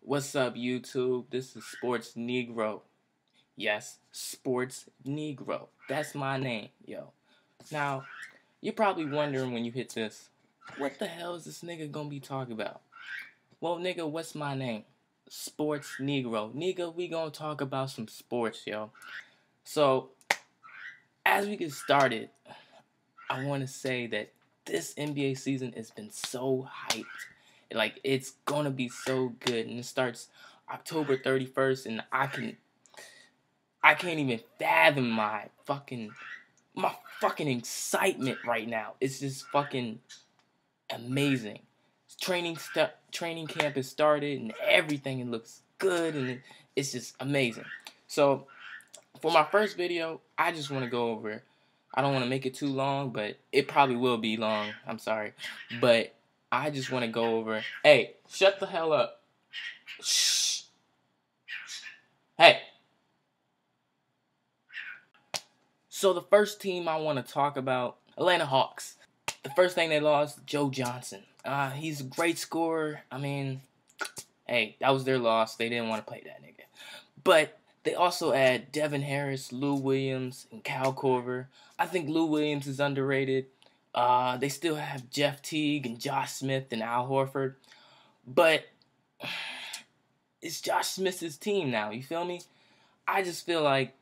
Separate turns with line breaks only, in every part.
What's up, YouTube? This is Sports Negro. Yes, Sports Negro. That's my name, yo. Now, you're probably wondering when you hit this, what the hell is this nigga gonna be talking about? Well, nigga, what's my name? Sports Negro. Nigga, we gonna talk about some sports, yo. So, as we get started, I want to say that this NBA season has been so hyped. Like, it's gonna be so good, and it starts October 31st, and I can't even fathom my fucking excitement right now. It's just fucking amazing. Training camp has started, and everything it looks good, and it's just amazing. So for my first video, I just want to go over. I don't want to make it too long, but it probably will be long. I'm sorry, but I just want to go over. Hey, shut the hell up. Shh. Hey. So the first team I want to talk about, Atlanta Hawks. The first thing they lost, Joe Johnson. He's a great scorer. I mean, hey, that was their loss. They didn't want to play that nigga. But they also add Devin Harris, Lou Williams, and Kyle Korver. I think Lou Williams is underrated. They still have Jeff Teague and Josh Smith and Al Horford. But it's Josh Smith's team now, you feel me? I just feel like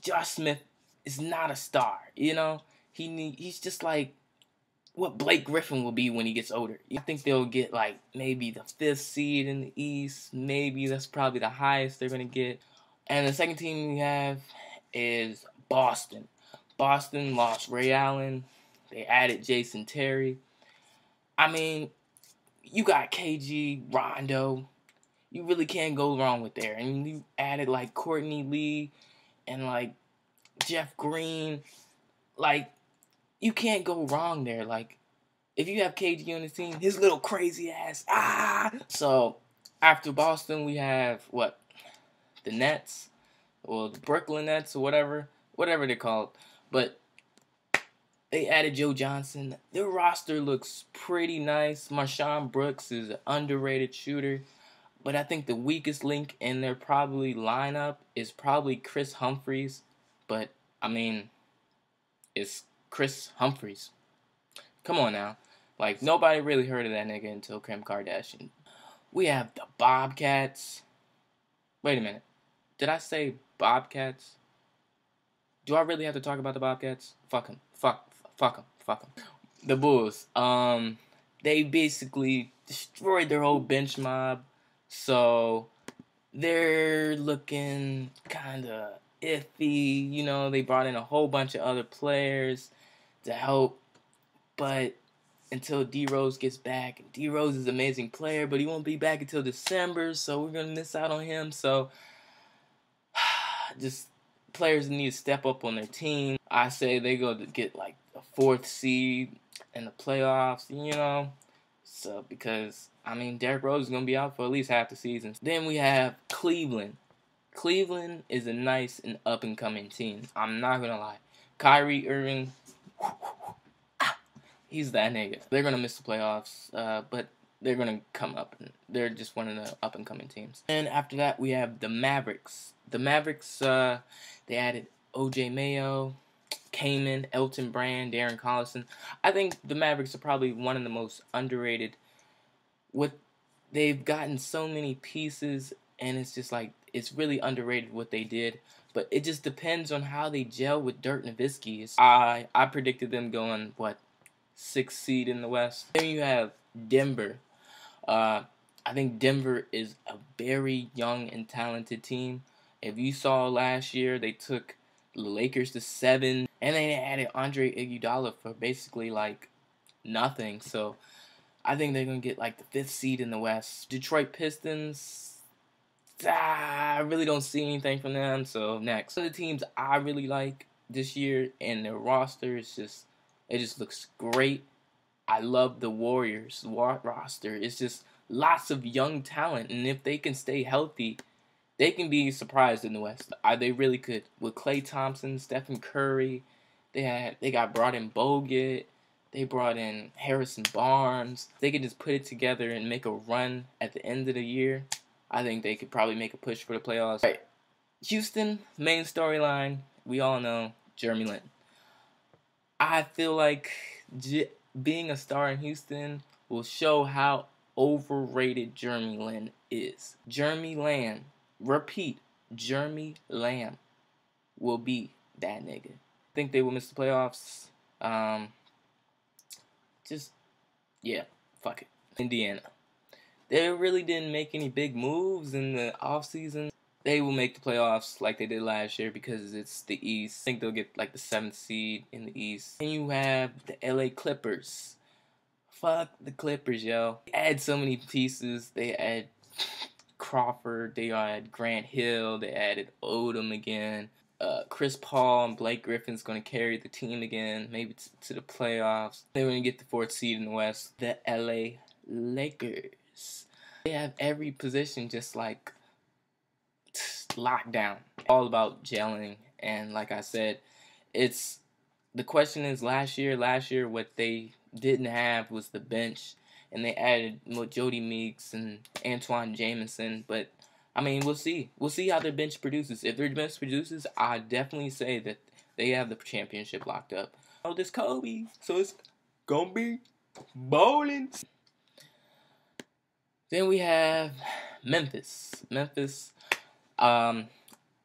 Josh Smith is not a star, you know? He's just like what Blake Griffin will be when he gets older. I think they'll get like maybe the 5th seed in the East. Maybe that's probably the highest they're going to get. And the second team we have is Boston. Boston lost Ray Allen. They added Jason Terry. I mean, you got KG, Rondo. You really can't go wrong with there. And you added like Courtney Lee and like Jeff Green. Like, you can't go wrong there. Like, if you have KG on the team, his little crazy ass, So, after Boston, we have, what? The Nets, or the Brooklyn Nets, or whatever they're called. But they added Joe Johnson. Their roster looks pretty nice. Marshawn Brooks is an underrated shooter. But I think the weakest link in their probably lineup is probably Chris Humphries. But, I mean, it's Chris Humphries. Come on now. Like, nobody really heard of that nigga until Kim Kardashian. We have the Bobcats. Wait a minute. Did I say Bobcats? Do I really have to talk about the Bobcats? Fuck them. Fuck them. The Bulls. They basically destroyed their whole bench mob. So, they're looking kind of iffy. You know, they brought in a whole bunch of other players to help. But until D-Rose gets back, and D-Rose is an amazing player, but he won't be back until December, so we're going to miss out on him. So, just players need to step up on their team. I say they go to get like a 4th seed in the playoffs, you know. So, because, I mean, Derrick Rose is going to be out for at least half the season. Then we have Cleveland. Cleveland is a nice and up-and-coming team. I'm not going to lie. Kyrie Irving, he's that nigga. They're going to miss the playoffs, but they're going to come up. And they're just one of the up-and-coming teams. And after that, we have the Mavericks. The Mavericks, they added O.J. Mayo, Kaman, Elton Brand, Darren Collison. I think the Mavericks are probably one of the most underrated. They've gotten so many pieces, and it's just like, it's really underrated what they did. But it just depends on how they gel with Dirk Nowitzki. I predicted them going, 6th seed in the West. Then you have Denver. I think Denver is a very young and talented team. If you saw last year, they took the Lakers to 7, and they added Andre Iguodala for basically like nothing. So I think they're gonna get like the 5th seed in the West. Detroit Pistons, I really don't see anything from them. So next, one of the teams I really like this year, and their roster is it just looks great. I love the Warriors roster. It's just lots of young talent, and if they can stay healthy, they can be surprised in the West. They really could. With Klay Thompson, Stephen Curry, they got brought in Bogut. They brought in Harrison Barnes. They could just put it together and make a run at the end of the year. I think they could probably make a push for the playoffs. Right. Houston, main storyline, we all know, Jeremy Lin. I feel like being a star in Houston will show how overrated Jeremy Lin is. Jeremy Lamb, repeat, Jeremy Lamb will be that nigga. Think they will miss the playoffs. Yeah, fuck it. Indiana. They really didn't make any big moves in the offseason. They will make the playoffs like they did last year because it's the East. I think they'll get like the 7th seed in the East. And you have the LA Clippers. Fuck the Clippers, yo. They add so many pieces. They add Crawford. They add Grant Hill. They added Odom again. Chris Paul and Blake Griffin's going to carry the team again, maybe to the playoffs. They're going to get the 4th seed in the West. The LA Lakers. They have every position just like locked down. All about gelling, and like I said, the question is last year what they didn't have was the bench, and they added Jody Meeks and Antoine Jamison, but I mean, we'll see. We'll see how their bench produces. If their bench produces, I definitely say that they have the championship locked up. Oh, this Kobe, so it's gonna be bowling. Then we have Memphis. I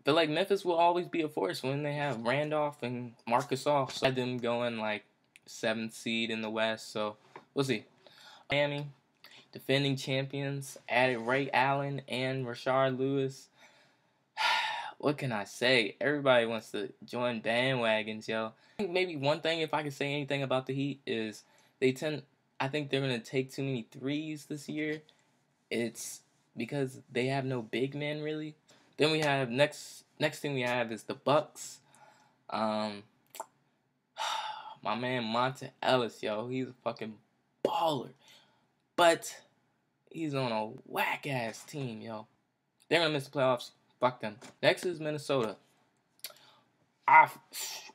feel like Memphis will always be a force when they have Randolph and Marcus off. So I had them going like 7th seed in the West, so we'll see. Miami, defending champions, added Ray Allen and Rashard Lewis. What can I say? Everybody wants to join bandwagons, yo. I think maybe one thing, if I could say anything about the Heat, is I think they're going to take too many threes this year. It's because they have no big men, really. Then we have, next thing we have is the Bucks. My man Monta Ellis, yo, he's a fucking baller. But he's on a whack-ass team, yo. They're going to miss the playoffs. Fuck them. Next is Minnesota.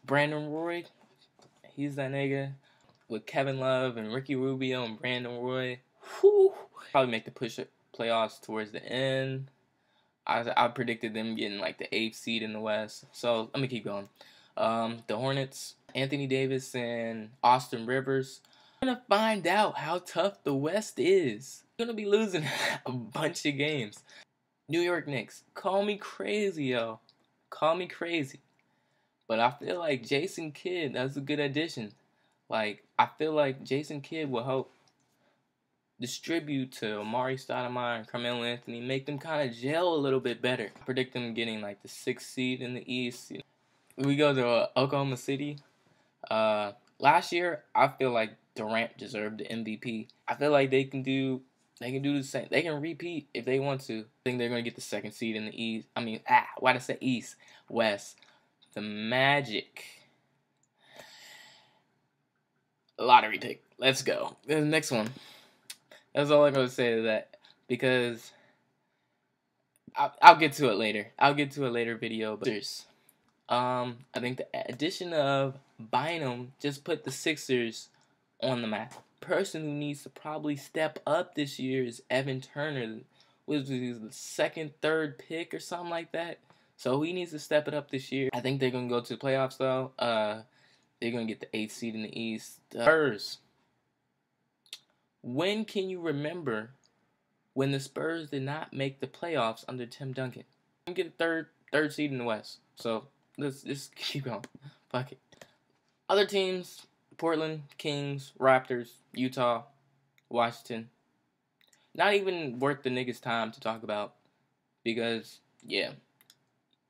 Brandon Roy, he's that nigga. With Kevin Love and Ricky Rubio and Brandon Roy. Whew. Probably make the playoffs towards the end. I predicted them getting like the 8th seed in the West. So let me keep going. The Hornets, Anthony Davis and Austin Rivers. We're gonna find out how tough the West is. We're gonna be losing a bunch of games. New York Knicks, call me crazy, yo. Call me crazy. But I feel like Jason Kidd, that's a good addition. Like, I feel like Jason Kidd will help distribute to Amari Stoudemire and Carmelo Anthony, make them kind of gel a little bit better. I predict them getting like the 6th seed in the East. We go to Oklahoma City. Last year, I feel like Durant deserved the MVP. I feel like they can do the same. They can repeat if they want to. I think they're going to get the 2nd seed in the East. I mean, why did I say East? West. The Magic. Lottery pick. Let's go. The next one. That's all I'm going to say to that. Because I'll get to it later. I'll get to a later video. But I think the addition of Bynum just put the Sixers on the map. Person who needs to probably step up this year is Evan Turner. Was the 2nd, 3rd pick or something like that. So he needs to step it up this year. I think they're going to go to the playoffs, though. They're going to get the 8th seed in the East. Spurs. When can you remember when the Spurs did not make the playoffs under Tim Duncan? They get a third seed in the West. So let's just keep going. Fuck it. Other teams, Portland, Kings, Raptors, Utah, Washington. Not even worth the niggas' time to talk about. Because, yeah.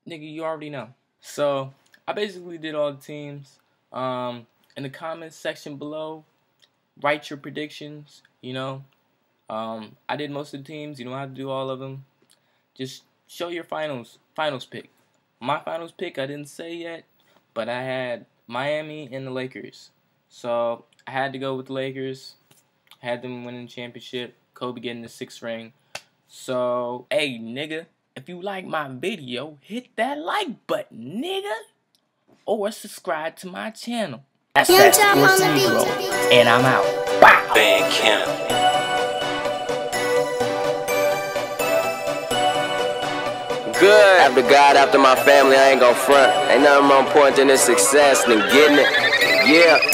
Nigga, you already know. So, I basically did all the teams. In the comments section below, write your predictions, you know. I did most of the teams. You don't have to do all of them. Just show your finals pick. My finals pick, I didn't say yet, but I had Miami and the Lakers. So, I had to go with the Lakers. I had them winning the championship. Kobe getting the 6th ring. So, hey, nigga, if you like my video, hit that like button, nigga. Or subscribe to my channel. That's that Sports Negro. And I'm out. Wow. Big Kim.
good. After God, after my family, I ain't gon' front. Ain't nothing more important than this success than getting it. Yeah.